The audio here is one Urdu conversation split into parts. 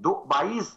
22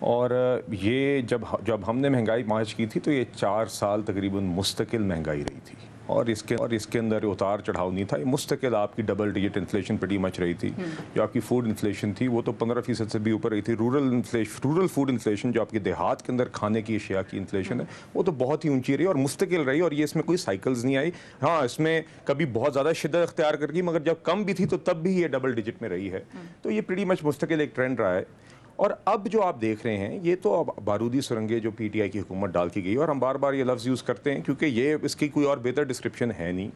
اور یہ جب ہم نے مہنگائی مارچ کی تھی تو یہ 4 سال تقریباً مستقل مہنگائی رہی تھی، اور اس کے اندر اتار چڑھاؤ نہیں تھا، یہ مستقل آپ کی double digit inflation pretty much رہی تھی. جو آپ کی فوڈ انفلیشن تھی وہ تو 15% سے بھی اوپر رہی تھی. رورل فوڈ انفلیشن جو آپ کے دیہات کے اندر کھانے کی اشیاء کی انفلیشن ہے وہ تو بہت ہی اونچی رہی اور مستقل رہی، اور یہ اس میں کوئی سائیکلز نہیں آئی. ہاں اس میں کبھی بہت زیادہ شدت اختیار کر گئی، مگر جب کم بھی تھی تو تب بھی یہ ڈبل ڈیجٹ میں رہی ہے. تو یہ پریٹی مچ مستقل ایک ٹرینڈ رہا ہے. اور اب جو آپ دیکھ رہے ہیں یہ تو اب بارودی سرنگیں جو پی ٹی آئی کی حکومت ڈال کی گئی، اور ہم بار بار یہ لفظ یوز کرتے ہیں کیونکہ یہ اس کی کوئی اور بہتر ڈسکرپشن ہے نہیں،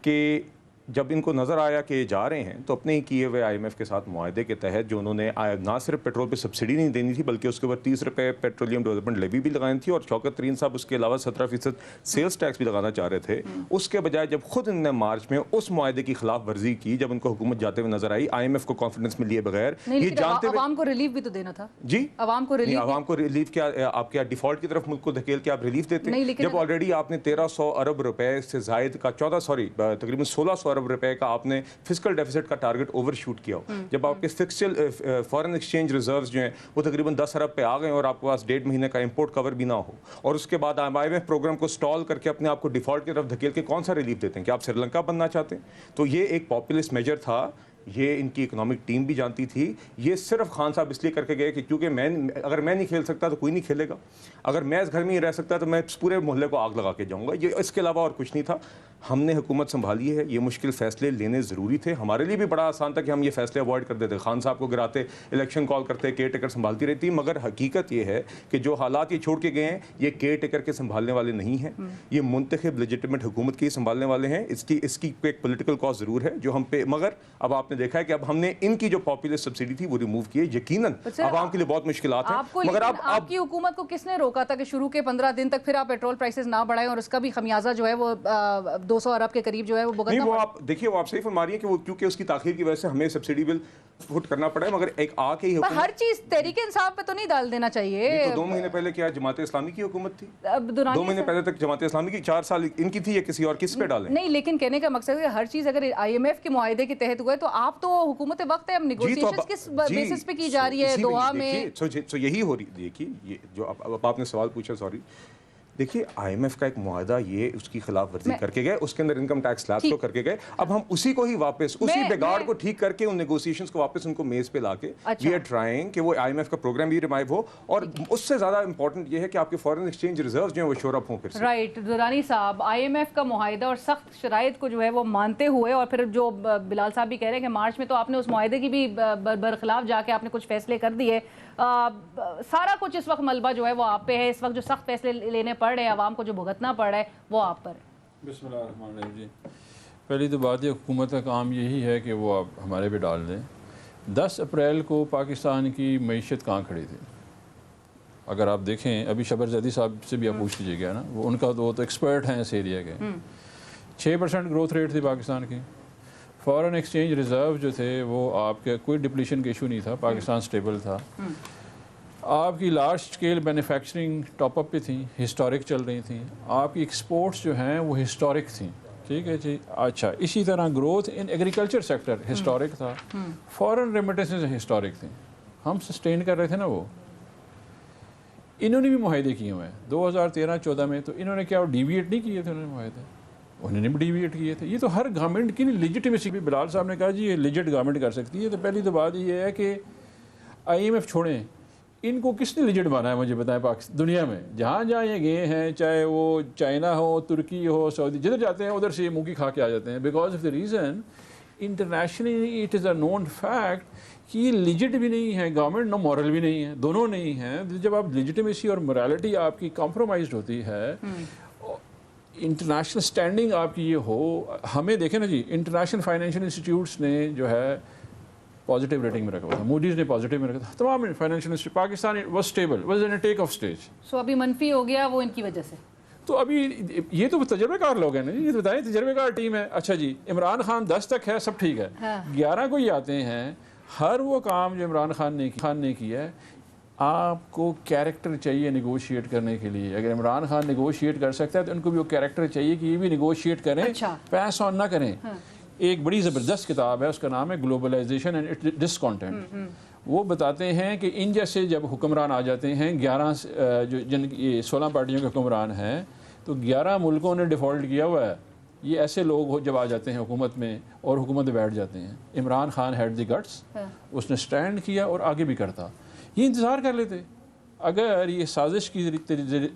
کہ جب ان کو نظر آیا کہ جا رہے ہیں تو اپنے ہی کیے ہوئے آئی ایم ایف کے ساتھ معاہدے کے تحت جو انہوں نے نہ صرف پیٹرول پہ سبسڈی نہیں دینی تھی بلکہ اس کے اوپر 30 روپے پیٹرولیم ڈیولپمنٹ لیوی بھی لگانی تھی، اور شوکت ترین صاحب اس کے علاوہ 17% سیلز ٹیکس بھی لگانا چاہ رہے تھے. اس کے بجائے جب خود انہوں نے مارچ میں اس معاہدے کی خلاف ورزی کی، جب ان کو حکومت جاتے ہوئے نظر آئی آئی ایم ایف کو کانفیڈنس میں لیے بغیر، یہ جانتے ہوئے عوام کو ریلیف بھی تو دینا تھا. جی عوام کو ریلیف کیا آپ کیا ڈیفالٹ کی طرف ملک کو دھکیل کے آپ ریلیف دیتے ہیں، جب آلریڈی آپ نے 1300 ارب روپے سے زائد کا تقریباً 1600 ارب روپے کا آپ نے فسکل ڈیفیسٹ کا ٹارگٹ اوور شوٹ کیا ہو، جب آپ کے فکسل فارن ایکسچینج ریزروز جو ہیں وہ تقریباً 10 ارب پہ آ گئے اور آپ کے پاس 1.5 مہینے کا امپورٹ کور بھی نہ ہو، اور اس کے بعد آئی ایم ایف پروگرام کو سٹال کر کے اپنے آپ کو ڈیفالٹ کی طرف دھکیل کے کون سا ریلیف دیتے ہیں؟ کہ آپ سری لنکا بننا چاہتے ہیں؟ تو یہ ایک پاپولسٹ میجر تھا، یہ ان کی اکنامک ٹیم بھی جانتی تھی. یہ صرف خان صاحب اس لیے کر کے گئے کہ کیونکہ اگر میں نہیں کھیل سکتا تو کوئی نہیں کھیلے گا، اگر میں اس گھر میں ہی رہ سکتا تو میں پورے محلے کو آگ لگا کے جاؤں گا. یہ اس کے علاوہ اور کچھ نہیں تھا. ہم نے حکومت سنبھالی ہے، یہ مشکل فیصلے لینے ضروری تھے. ہمارے لیے بھی بڑا آسان تھا کہ ہم یہ فیصلے اوائڈ کر دیتے، خان صاحب کو گراتے، الیکشن کال کرتے، کیئر ٹیکر سنبھالتی رہتی. مگر حقیقت یہ ہے کہ جو حالات یہ چھوڑ کے گئے ہیں یہ کیئر ٹیکر کے سنبھالنے والے نہیں ہیں، یہ منتخب لیجٹیمیٹ حکومت کے سنبھالنے والے ہیں. اس کی ایک پولیٹیکل کاز ضرور ہے جو ہم پہ، مگر اب آپ نے دیکھا ہے کہ اب ہم نے ان کی جو پاپولر سبسڈی تھی وہ ریموو کی ہے. یقیناً عوام کے لیے بہت مشکلات ہیں، مگر آپ کی حکومت کو کس نے روکا تھا کہ شروع کے 15 دن تک پھر آپ پیٹرول پرائسز نہ بڑھائیں اور اس کا بھی خمیازہ جو ہے وہ 200 ارب کے قریب جو ہے وہ بھگتنا نہیں؟ وہ آپ دیکھیے، وہ آپ صحیح فرما رہی ہیں کہ وہ کیونکہ اس کی تاخیر کی وجہ سے ہمیں سبسڈی بل فٹ کرنا پڑا ہے، مگر ایک آ کے ہی ہر چیز تحریک انصاف پہ تو نہیں ڈال دینا چاہیے. 2 مہینے پہلے کیا جماعت اسلامی کی حکومت تھی؟ 2 مہینے پہلے تک جماعت اسلامی کی 4 سال ان کی تھی، یا کسی اور کس پہ ڈالیں؟ نہیں، لیکن کہنے کا مقصد ہے کہ ہر چیز اگر آئی ایم ایف کے معاہدے کے تحت ہوئے تو آپ تو حکومت وقت ہے، اب نیگوشیشنز کس بیسس پہ کی جا رہی ہے دوحہ میں؟ تو یہی ہو رہی. دیکھیے یہ جو اب آپ نے سوال پوچھا، سوری، دیکھیے آئی ایم ایف کا ایک معاہدہ یہ اس کی خلاف ورزی کر کے گئے، اس کے اندر انکم ٹیکس سلیبس کو کر کے گئے. اب ہم اسی کو ہی واپس اسی بگاڑ کو ٹھیک کر کے ان نیگوسیشنز کو واپس ان کو میز پہ لا کے وی آر ٹرائنگ کہ وہ آئی ایم ایف کا پروگرام بھی ریوائیو ہو، اور اس سے زیادہ امپورٹنٹ یہ ہے کہ آپ کے فارن ایکسچینج ریزروز جو ہیں وہ شور اپ ہوں پھر سے. رائٹ. درانی صاحب، آئی ایم ایف کا معاہدہ اور سخت شرائط کو جو ہے وہ مانتے ہوئے، اور پھر جو بلال صاحب بھی کہہ رہے ہیں کہ مارچ میں تو آپ نے اس معاہدے کی بھی برخلاف جا کے آپ نے کچھ فیصلے کر دیے، سارا کچھ اس وقت ملبہ جو ہے وہ آپ پہ ہے، اس وقت جو سخت فیصلے لینے پڑ رہے ہیں، عوام کو جو بھگتنا پڑ رہا ہے وہ آپ پر ہے. بسم اللہ الرحمن الرحیم. جی پہلی تو بات یہ، حکومت کا کام یہی ہے کہ وہ آپ ہمارے پہ ڈال دیں. 10 اپریل کو پاکستان کی معیشت کہاں کھڑی تھی؟ اگر آپ دیکھیں، ابھی شبر زیدی صاحب سے بھی آپ پوچھ لیجیے گا نا، وہ ان کا تو ایکسپرٹ ہیں اس ایریا کے. 6% گروتھ ریٹ تھی پاکستان کی. فارن ایکسچینج ریزرو جو تھے وہ آپ کے کوئی ڈپلیشن کا ایشو نہیں تھا، پاکستان سٹیبل تھا. آپ کی large scale manufacturing top up پہ تھیں، ہسٹورک چل رہی تھیں. آپ کی ایکسپورٹس جو ہیں وہ ہسٹورک تھیں. ٹھیک ہے جی. اچھا، اسی طرح growth in agriculture sector historic تھا. فارن ریمیٹنسز ہسٹورک تھیں. ہم سسٹین کر رہے تھے نا. وہ انہوں نے بھی معاہدے کیے ہوئے ہیں 2013-14 میں. تو انہوں نے کیا ڈیویٹ نہیں کیے تھے؟ انہوں نے معاہدے انہوں نے بھی ڈیویٹ کیے تھے. یہ تو ہر گورنمنٹ کی لیجٹمیسی بھی. بلال صاحب نے کہا جی یہ لیجٹ گورنمنٹ کر سکتی ہے. تو پہلی تو بات یہ ہے کہ آئی ایم ایف چھوڑیں، ان کو کس نے لیجٹ مانا ہے؟ مجھے بتائیں. پاکستان دنیا میں جہاں جہاں یہ گئے ہیں، چاہے وہ چائنا ہو، ترکی ہو، سعودی، جدھر جاتے ہیں ادھر سے یہ منکی کھا کے آ جاتے ہیں. Because of the reason internationally it is a known fact کہ یہ لیجٹ بھی نہیں ہے گورنمنٹ، نہ مورل بھی نہیں ہے، دونوں نہیں ہیں. جب آپ لیجٹمیسی اور مورالٹی آپ کی کمپرومائزڈ ہوتی ہے، انٹرنیشنل اسٹینڈنگ آپ کی یہ ہو. ہمیں دیکھیں نا جی، انٹرنیشنل فائنینشیل انسٹیٹیوٹس نے جو ہے پازیٹیو ریٹنگ میں رکھا ہوا تھا، موڈیز نے پازیٹیو میں رکھا تھا. تمام financial institute Pakistan was stable, was in a take off stage. So ابھی منفی ہو گیا وہ ان کی وجہ سے. تو ابھی یہ تو تجربے کار لوگ ہیں نا جی، یہ بتائیں تجربے کار ٹیم ہے. اچھا جی، عمران خان 10 تک ہے، سب ٹھیک ہے. 11 کو یہ آتے ہیں. ہر وہ کام جو عمران خان نے کیا ہے، آپ کو کیریکٹر چاہیے نیگوشیٹ کرنے کے لیے. اگر عمران خان نیگوشیٹ کر سکتا ہے تو ان کو بھی وہ کیریکٹر چاہیے کہ یہ بھی نیگوشیٹ کریں، پیس آن نہ کریں. ایک بڑی زبردست کتاب ہے، اس کا نام ہے گلوبلائزیشن اینڈ ڈسکانٹینٹ. وہ بتاتے ہیں کہ ان جیسے جب حکمران آ جاتے ہیں 11 جو جن 16 پارٹیوں کے حکمران ہیں تو 11 ملکوں نے ڈیفالٹ کیا ہوا ہے. یہ ایسے لوگ جب آ جاتے ہیں حکومت میں اور حکومت میں بیٹھ جاتے ہیں. Imran Khan had the guts, اس نے سٹینڈ کیا اور آگے بھی کرتا. یہ انتظار کر لیتے, اگر یہ سازش کی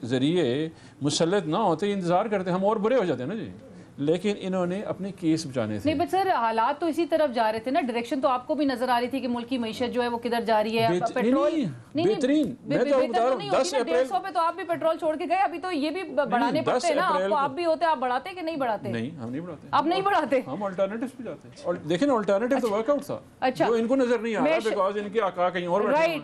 ذریعے مسلط نہ ہوتے, انتظار کرتے, ہم اور برے ہو جاتے ہیں نا جی. لیکن انہوں نے اپنے کیس بچانے تھے. نہیں بٹ سر حالات تو اسی طرف جا رہے تھے نا, ڈائریکشن تو آپ کو بھی نظر آ رہی تھی کہ ملک کی معیشت جو ہے وہ کدھر جا رہی ہے. پیٹرول بہترین, میں تو بتا رہا ہوں 10 اپریل 150 پہ تو آپ بھی پیٹرول چھوڑ کے گئے, ابھی تو یہ بھی بڑھانے پڑتے ہیں نا. آپ بھی ہوتے, آپ بڑھاتے کہ نہیں بڑھاتے؟ نہیں, ہم نہیں بڑھاتے. آپ نہیں بڑھاتے؟ ہم آلٹرنیٹیوز پہ جاتے ہیں. اور دیکھیں نا آلٹرنیٹیو تو ورک آؤٹ تھا جو ان کو نظر نہیں آ رہا بیکاز ان کے آقا کہیں اور بیٹھے ہیں.